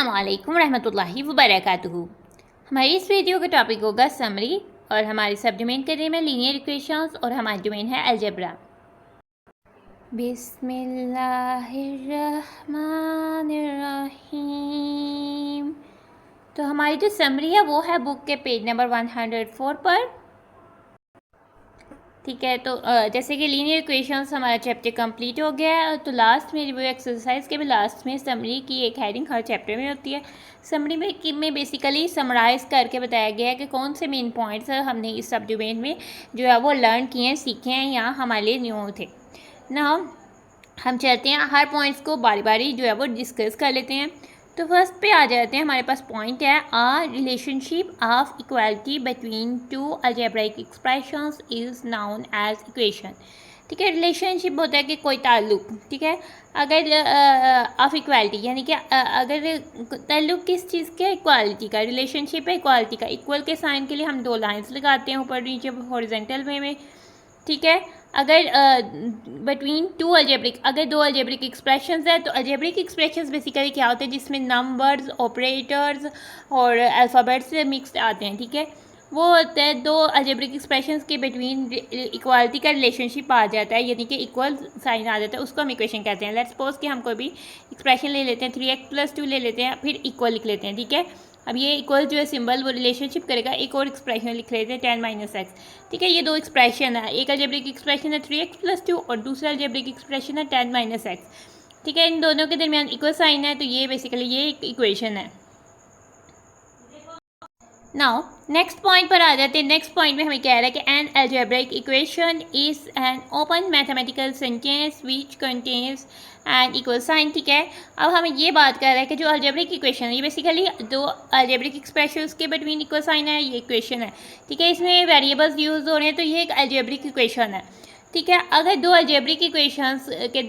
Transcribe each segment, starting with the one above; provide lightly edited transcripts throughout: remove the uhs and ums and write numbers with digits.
अस्सलामुअलैकुम रहमतुल्लाहि वबरकातुहू। हमारी इस वीडियो का टॉपिक होगा समरी और हमारी सब डोमेन का नेम है लीनियर इक्वेशंस और हमारी डोमेन है अलजेब्रा। बिस्मिल्लाहिर्रहमानिर्रहीम। तो हमारी जो समरी है वो है बुक के पेज नंबर 104 पर। ठीक है, तो जैसे कि लीनियर इक्वेशंस हमारा चैप्टर कंप्लीट हो गया है, तो लास्ट में रिव्यू एक्सरसाइज के भी लास्ट में समरी की एक हेडिंग हर चैप्टर में होती है। समरी में बेसिकली समराइज़ करके बताया गया है कि कौन से मेन पॉइंट्स हमने इस सब डोमेन में जो है वो लर्न किए हैं, सीखे हैं या हमारे लिए न्यू थे ना। हम चाहते हैं हर पॉइंट्स को बारी बारी जो है वो डिस्कस कर लेते हैं। तो फर्स्ट पे आ जाते हैं, हमारे पास पॉइंट है a relationship of equality between two algebraic expressions is known as equation. ठीक है, रिलेशनशिप होता है कि कोई ताल्लुक। ठीक है, अगर ऑफ इक्वालिटी यानी कि अगर ताल्लुक किस चीज़ का, इक्वालिटी का, रिलेशनशिप है इक्वालिटी का। इक्वल के साइन के लिए हम दो लाइन्स लगाते हैं ऊपर नीचे हॉरिजॉन्टल वे में। ठीक है, अगर बिटवीन टू अलजेब्रिक, अगर दो अलजेब्रिक एक्सप्रेशंस है तो अलजेब्रिक एक्सप्रेशंस बेसिकली क्या होते हैं, जिसमें नंबर्स, ऑपरेटर्स और अल्फ़ाबेट्स मिक्स्ड आते हैं। ठीक है, वो होता है दो अलजेब्रिक एक्सप्रेशंस के बिटवीन इक्वालिटी का रिलेशनशिप आ जाता है, यानी कि इक्वल साइन आ जाता है, उसको हम इक्वेशन कहते हैं। लेट्स सपोज कि हम कोई भी एक्सप्रेशन ले लेते हैं, 3x+2 ले लेते हैं, फिर इक्वल लिख लेते हैं। ठीक है, अब ये इक्वल जो है सिंबल वो रिलेशनशिप करेगा। एक और एक्सप्रेशन लिख लेते हैं 10 - x। ठीक है, ये दो एक्सप्रेशन है, एक अलजेब्रिक एक्सप्रेशन है 3x+2 और दूसरा अलजेब्रिक एक्सप्रेशन है 10 - x। ठीक है, इन दोनों के दरमियान इक्वल साइन है, तो ये बेसिकली ये एक इक्वेशन है। नाउ नेक्स्ट पॉइंट पर आ जाते हैं। नेक्स्ट पॉइंट में हमें कह रहा है कि an algebraic equation is an open mathematical sentence which contains and equal sign. ठीक है, अब हमें ये बात कर रहा है कि जो अलजेब्रिक इक्वेशन है ये बेसिकली दो अलजेब्रिक एक्सप्रेशंस के बिटवीन इक्वल साइन है, ये इक्वेशन है। ठीक है, इसमें वेरिएबल्स यूज हो रहे हैं, तो ये एक अलजेब्रिक इक्वेशन है। ठीक है, अगर दो अलजेब्रिक इक्वेशंस के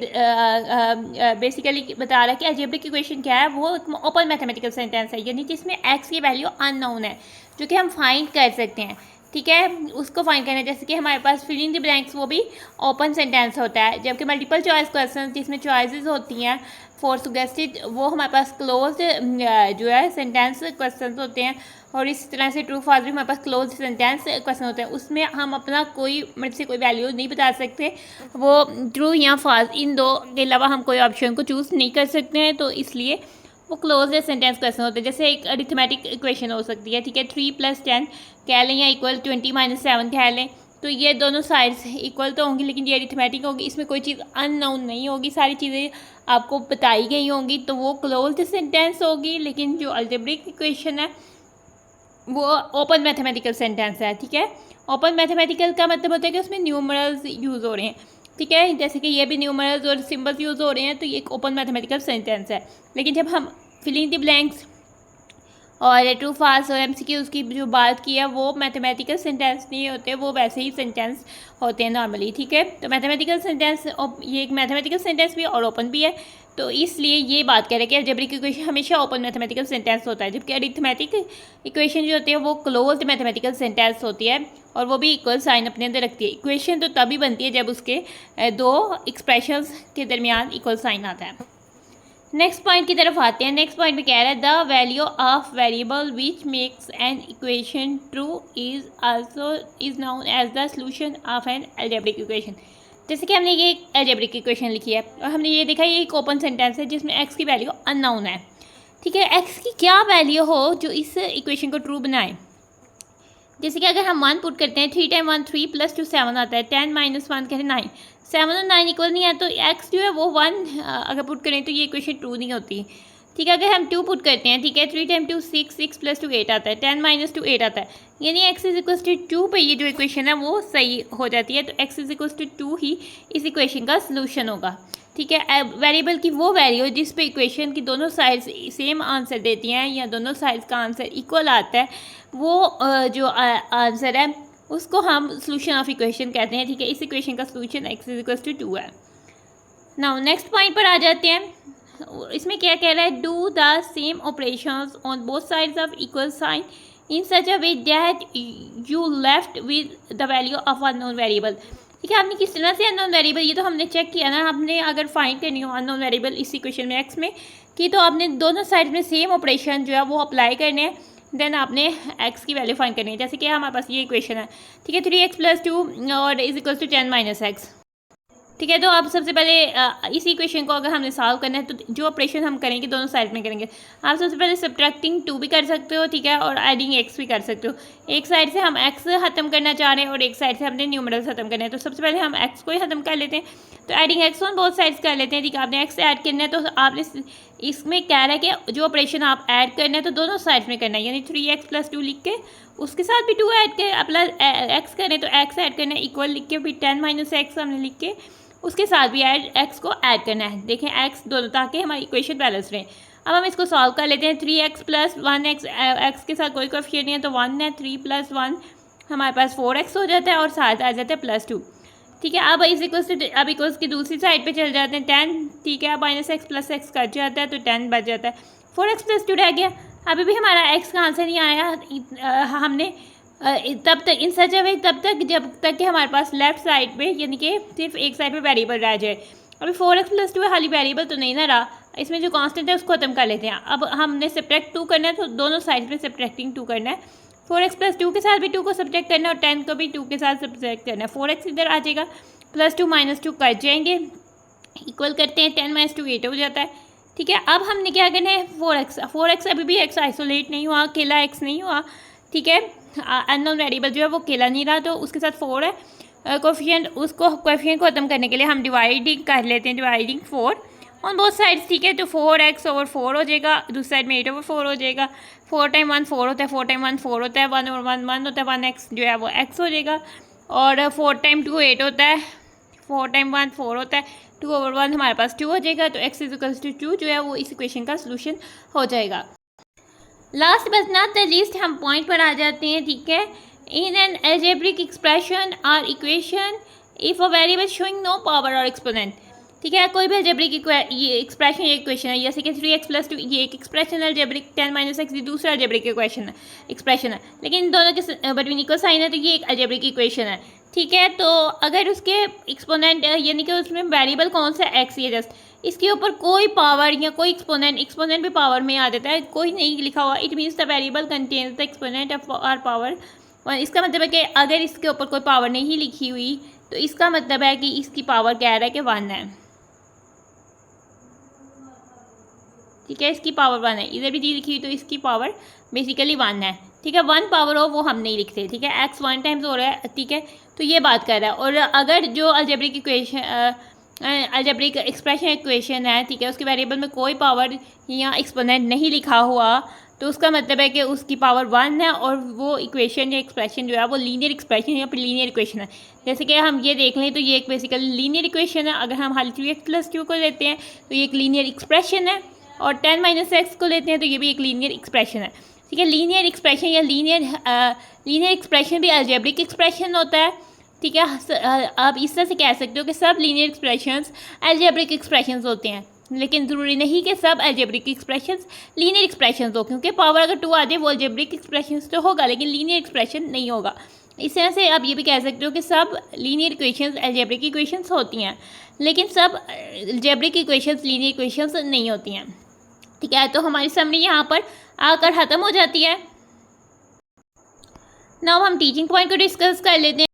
बेसिकली बता रहा है कि अलजेब्रिक इक्वेशन क्या है, वो ओपन मैथमेटिकल सेंटेंस है, यानी जिसमें एक्स की वैल्यू अननोन है जो कि हम फाइंड कर सकते हैं। ठीक है, उसको फाइंड करना है, जैसे कि हमारे पास फिल इन द ब्लैंक्स वो भी ओपन सेंटेंस होता है, जबकि मल्टीपल चॉइस क्वेश्चन जिसमें चॉइसेस होती हैं फोर सुगेस्टेड, वो हमारे पास क्लोज जो है सेंटेंस क्वेश्चन होते हैं। और इस तरह से ट्रू फॉल्स भी हमारे पास क्लोज सेंटेंस क्वेश्चन होते हैं, उसमें हम अपना कोई मतलब से कोई वैल्यू नहीं बता सकते, वो ट्रू या फॉल्स इन दो के अलावा हम कोई ऑप्शन को चूज़ नहीं कर सकते हैं, तो इसलिए वो क्लोज सेंटेंस क्वेश्चन होते हैं। जैसे एक अरिथमेटिक इक्वेशन हो सकती है, ठीक है, 3 + 10 कह लें या इक्वल 20 - 7 कह लें, तो ये दोनों साइड्स इक्वल तो होंगी, लेकिन ये अरिथमेटिक होगी, इसमें कोई चीज़ अननोन नहीं होगी, सारी चीज़ें आपको बताई गई होंगी, तो वो क्लोज्ड सेंटेंस होगी। लेकिन जो अलजेब्रिक इक्वेशन है वो ओपन मैथमेटिकल सेंटेंस है। ठीक है, ओपन मैथमेटिकल का मतलब होता है कि उसमें न्यूमरल्स यूज़ हो रहे हैं। ठीक है, जैसे कि ये भी न्यूमरल्स और सिंबल्स यूज़ हो रहे हैं, तो ये एक ओपन मैथमेटिकल सेंटेंस है। लेकिन जब हम फिलिंग द ब्लैंक्स और ट्रू फॉल्स और MCQ की जो बात की है, वो मैथमेटिकल सेंटेंस नहीं होते, वो वैसे ही सेंटेंस होते हैं नॉर्मली। ठीक है, तो मैथमेटिकल सेंटेंस, ये एक मैथमेटिकल सेंटेंस भी है और ओपन भी है, तो इसलिए ये बात कह रहे हैं कि अलजेब्रिक इक्वेशन हमेशा ओपन मैथमेटिकल सेंटेंस होता है, जबकि अरिथमेटिक इक्वेशन जो होती है वो क्लोज्ड मैथमेटिकल सेंटेंस होती है, और वो भी इक्वल साइन अपने अंदर रखती है। इक्वेशन तो तभी बनती है जब उसके दो एक्सप्रेशंस के दरमियान इक्वल साइन आता है। नेक्स्ट पॉइंट की तरफ आते हैं। नेक्स्ट पॉइंट में कह रहा है the value of variable which makes an equation true is also is known as the solution of an algebraic equation. जैसे कि हमने ये एक अलजेब्रिक इक्वेशन लिखी है और हमने ये देखा ये एक ओपन सेंटेंस है जिसमें एक्स की वैल्यू अननोन है। ठीक है, एक्स की क्या वैल्यू हो जो इस इक्वेशन को ट्रू बनाए। जैसे कि अगर हम 1 पुट करते हैं, 3 × 1 3 + 2 7 आता है, 10 - 1 कहते हैं 9, 7 और 9 इक्वल नहीं है, तो एक्स जो है वो 1 अगर पुट करें तो ये इक्वेशन ट्रू नहीं होती। ठीक है, अगर हम 2 पुट करते हैं, ठीक है, 3 × 2 6 6 + 2 8 आता है, 10 - 2 8 आता है, यानी x = 2 पे ये जो इक्वेशन है वो सही हो जाती है, तो x = 2 ही इस इक्वेशन का सलूशन होगा। ठीक है, वेरिएबल की वो वैल्यू जिस पे इक्वेशन की दोनों साइड्स सेम आंसर देती हैं या दोनों साइड्स का आंसर इक्वल आता है, वो जो आंसर है उसको हम सॉल्यूशन ऑफ इक्वेशन कहते हैं। ठीक है, इस इक्वेशन का सॉल्यूशन x = 2 है। नाउ नेक्स्ट पॉइंट पर आ जाते हैं। इसमें क्या कह रहा है, do the same operations on both sides of equal sign in such a way that you left with the value of unknown variable. ठीक है, आपने किस तरह से अननोन वेरिएबल, ये तो हमने चेक किया ना, आपने अगर फाइंड करनी हो अननोन वेरिएबल इस इक्वेशन में एक्स में की, तो आपने दोनों साइड में सेम ऑपरेशन जो है वो अप्लाई करने हैं, देन आपने एक्स की वैल्यू फाइंड करनी है। जैसे कि हमारे पास ये इक्वेशन है, ठीक है, 3x + 2 और इज इक्वल टू 10 - x। ठीक है, तो आप सबसे पहले इस इक्वेशन को अगर हमने सॉल्व करना है तो जो ऑपरेशन हम करेंगे दोनों साइड में करेंगे। आप सबसे पहले सब्ट्रैक्टिंग 2 भी कर सकते हो, ठीक है, और एडिंग x भी कर सकते हो। एक साइड से हम x ख़त्म करना चाह रहे हैं और एक साइड से हमने न्यूमरल्स ख़त्म करना है, तो सबसे पहले हम x को ही ख़त्म कर लेते हैं। तो adding x on both sides कर लेते हैं। ठीक है, आपने x ऐड करना है तो आपने इसमें कह रहा है कि जो ऑपरेशन आप ऐड करना है तो दोनों साइड्स में करना है, यानी 3x + 2 लिख के उसके साथ भी 2 ऐड कर, प्लस x करें तो x ऐड करना है, इक्वल लिख के फिर 10 - x हमने लिख के उसके साथ भी x को ऐड करना है। देखें x दोनों, ताकि हमारी इक्वेशन बैलेंस रहे। अब हम इसको सॉल्व कर लेते हैं। 3x + 1x, x के साथ कोई कोएफिशिएंट नहीं है तो 1 है, 3 + 1 हमारे पास 4x हो जाता है और साथ आ जाता है +2। ठीक है, अब अब इक्वल्स की दूसरी साइड पे चल जाते हैं 10। ठीक है, अब -x + x कट जाता है तो 10 बच जाता है, 4x + 2 रह गया। अभी भी हमारा x का आंसर नहीं आया। हमने तब तक इन सच वे तब तक जब तक कि हमारे पास लेफ्ट साइड पे यानी कि सिर्फ एक साइड पे वेरिएबल रह जाए। अभी 4x + 2 है, खाली वेरिएबल तो नहीं ना रहा, इसमें जो कांस्टेंट है उसको ख़त्म कर लेते हैं। अब हमने सब्ट्रैक्ट 2 करना है तो दोनों साइड पे सब्ट्रैक्टिंग 2 करना है। 4x + 2 के साथ भी 2 को सब्ट्रैक्ट करना है और 10 को भी 2 के साथ सब्ट्रैक्ट करना है। 4x इधर आ जाएगा, +2 - 2 कट जाएंगे, इक्वल करते हैं, 10 - 2 8 हो जाता है। ठीक है, अब हमने क्या करना है, 4x अभी भी x आइसोलेट नहीं हुआ, अकेला x नहीं हुआ। ठीक है, अननोन वेरिएबल जो है वो अकेला नहीं रहा, तो उसके साथ 4 है कोएफिशिएंट, उसको कोएफिशिएंट को ख़त्म करने के लिए हम डिवाइडिंग कर लेते हैं, डिवाइडिंग 4 ऑन बोथ साइड्स। ठीक है, तो 4x/4 हो जाएगा, दूसरी साइड में 8/4 हो जाएगा। 4 × 1 4 होता है, 4 × 1 4 होता है, 1 और 1 1 होता है, 1x जो है वो x हो जाएगा। और 4 × 2 8 होता है, 4 × 1 4 होता है, 2/1 हमारे पास 2 हो जाएगा। तो x = 2 जो है वो इस इक्वेशन का सोल्यूशन हो जाएगा। Last but not the least हम पॉइंट पर आ जाते हैं। ठीक है, इन एन अलजेब्रिक एक्सप्रेशन और equation if a variable showing no power और एक्सपोनेंट। ठीक है, कोई भी अलजेब्रिक एक्सप्रेशन या इक्वेशन है, जैसे कि 3x + 2 ये एक एक्सप्रेशन है अलजेब्रिक, 10 - x ये दूसरा अलजेब्रिक एक्सप्रेशन है, लेकिन दोनों के बिटवीन इक्वल साइन है तो ये एक अलजेब्रिक इक्वेशन है। ठीक है, तो अगर उसके एक्सपोनेंट यानी कि उसमें वेरिएबल कौन सा x है, जस्ट इसके ऊपर कोई पावर या कोई एक्सपोनेंट भी पावर में आ जाता है, कोई नहीं लिखा हुआ, it means the variable contains the exponent of are power 1। इसका मतलब है कि अगर इसके ऊपर कोई पावर नहीं लिखी हुई तो इसका मतलब है कि इसकी पावर कह रहा है कि 1 है। ठीक है, इसकी पावर 1 है, इधर भी दी लिखी हुई तो इसकी पावर बेसिकली 1 है। ठीक है, 1 पावर हो वो हम नहीं लिखते। ठीक है, x 1 टाइम्स हो रहा है, ठीक है, तो ये बात कर रहा है। और अगर जो अलजेब्रिक एक्सप्रेशन इक्वेशन है, ठीक है, उसके वेरिएबल में कोई पावर या एक्सपोनेंट नहीं लिखा हुआ तो उसका मतलब है कि उसकी पावर 1 है और वो इक्वेशन या एक्सप्रेशन जो है वो लीनियर एक्सप्रेशन या फिर लीनियर इक्वेशन है। जैसे कि हम ये देख लें तो ये एक बेसिकली लीनियर इक्वेशन है। अगर हम खाली 3x + 2 को लेते हैं तो ये एक लीनियर एक्सप्रेशन है, और 10 - x को लेते हैं तो ये भी एक लीनियर एक्सप्रेशन है। ठीक है, लीनियर एक्सप्रेशन या लीनियर एक्सप्रेशन भी अलजेब्रिक एक्सप्रेशन होता है। ठीक है, आप इस तरह से कह सकते हो कि सब लीनियर एक्सप्रेशंस अलजेब्रिक एक्सप्रेशंस होते हैं, लेकिन ज़रूरी नहीं कि सब अलजेब्रिक एक्सप्रेशंस लीनियर एक्सप्रेशंस हो, क्योंकि पावर अगर 2 आ जाए वो अलजेब्रिक एक्सप्रेशंस तो होगा लेकिन लीनियर एक्सप्रेशन नहीं होगा। इस तरह से आप ये भी कह सकते हो कि सब लीनियर इक्वेशंस अलजेब्रिक इक्वेशंस होती हैं, लेकिन सब अलजेब्रिक इक्वेशंस लीनियर इक्वेशंस नहीं होती हैं। ठीक है, तो हमारी समरी यहाँ पर आकर ख़त्म हो जाती है। नाउ हम टीचिंग पॉइंट को डिस्कस कर लेते हैं।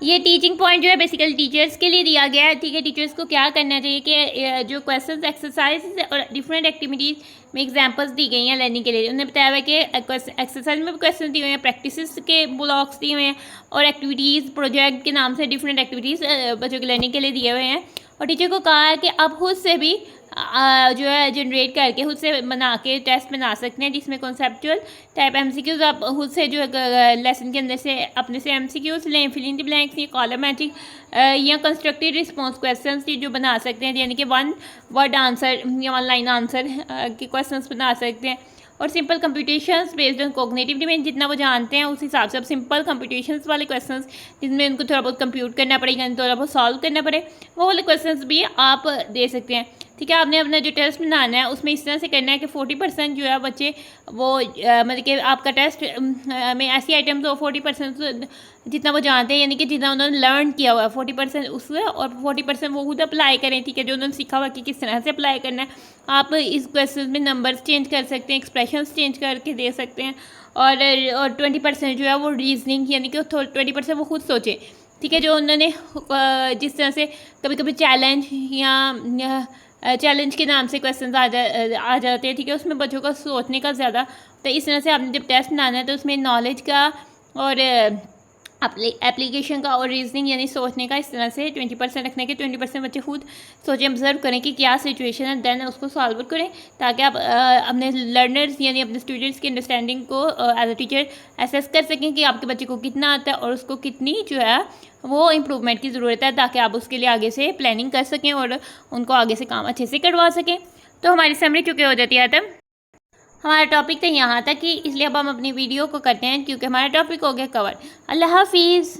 ये टीचिंग पॉइंट जो है बेसिकली टीचर्स के लिए दिया गया है। ठीक है, टीचर्स को क्या करना चाहिए कि जो क्वेश्चंस एक्सरसाइज और डिफरेंट एक्टिविटीज़ में एग्जांपल्स दी गई हैं लर्निंग के लिए, उन्हें बताया हुआ है कि एक्सरसाइज में भी क्वेश्चन दिए हुए हैं, प्रैक्टिसेस के ब्लॉक्स दिए हुए हैं और एक्टिविटीज़ प्रोजेक्ट के नाम से डिफरेंट एक्टिविटीज़ बच्चों की लर्निंग के लिए दिए हुए हैं। और टीचर को कहा है कि अब खुद से भी जो है जनरेट करके खुद से बना के टेस्ट बना सकते हैं, जिसमें कॉन्सेप्चुअल टाइप एमसीक्यूज आप खुद से जो लेसन के अंदर से अपने से एमसीक्यूज लें, फिल इन द ब्लैंक्स या कॉलम मैचिंग या कंस्ट्रक्टिव रिस्पॉन्स क्वेश्चंस जो बना सकते हैं, यानी कि 1 वर्ड आंसर या 1 लाइन आंसर के क्वेश्चंस बना सकते हैं। और simple computations based on cognitive domain, जितना वो जानते हैं उस हिसाब से अब सिंपल कंप्यूटेशंस वाले क्वेश्चंस जिनमें उनको थोड़ा बहुत कंप्यूट करना पड़ेगा, थोड़ा बहुत सॉल्व करना पड़े, वो वाले क्वेश्चंस भी आप दे सकते हैं। ठीक है। आपने अपना जो टेस्ट बनाना है उसमें इस तरह से करना है कि 40% जो है बच्चे वो मतलब कि आपका टेस्ट में ऐसी आइटम्स हो 40% जितना वो जानते हैं, यानी कि जितना उन्होंने लर्न किया हुआ है 40% उससे, और 40% वो खुद अप्लाई करें, ठीक है, जो उन्होंने सीखा हुआ कि किस तरह से अप्लाई करना है। आप इस क्वेश्चन में नंबर्स चेंज कर सकते हैं, एक्सप्रेशंस चेंज करके दे सकते हैं, और 20% जो है वो रीजनिंग, यानी कि 20% वो खुद सोचें, ठीक है। जो उन्होंने जिस तरह से कभी कभी चैलेंज या चैलेंज के नाम से क्वेश्चन आ जाते हैं, ठीक है, उसमें बच्चों का सोचने का ज़्यादा, तो इस तरह से आपने जब टेस्ट बनाना है तो उसमें नॉलेज का और एप्लीकेशन का और रीजनिंग यानी सोचने का इस तरह से 20% रखने के 20% बच्चे खुद सोचें, ऑब्जर्व करें कि क्या सिचुएशन है, देन उसको सॉल्व करें, ताकि आप अपने लर्नर्स यानी अपने स्टूडेंट्स की अंडरस्टैंडिंग को एज अ टीचर एसेस कर सकें कि आपके बच्चे को कितना आता है और उसको कितनी जो है वो इम्प्रूवमेंट की ज़रूरत है, ताकि आप उसके लिए आगे से प्लानिंग कर सकें और उनको आगे से काम अच्छे से करवा सकें। तो हमारी समरी चुके हो जाती है आदम। हमारा टॉपिक तो यहाँ तक ही, इसलिए अब हम अपनी वीडियो को करते हैं क्योंकि हमारा टॉपिक हो गया कवर। अल्लाह हाफिज़।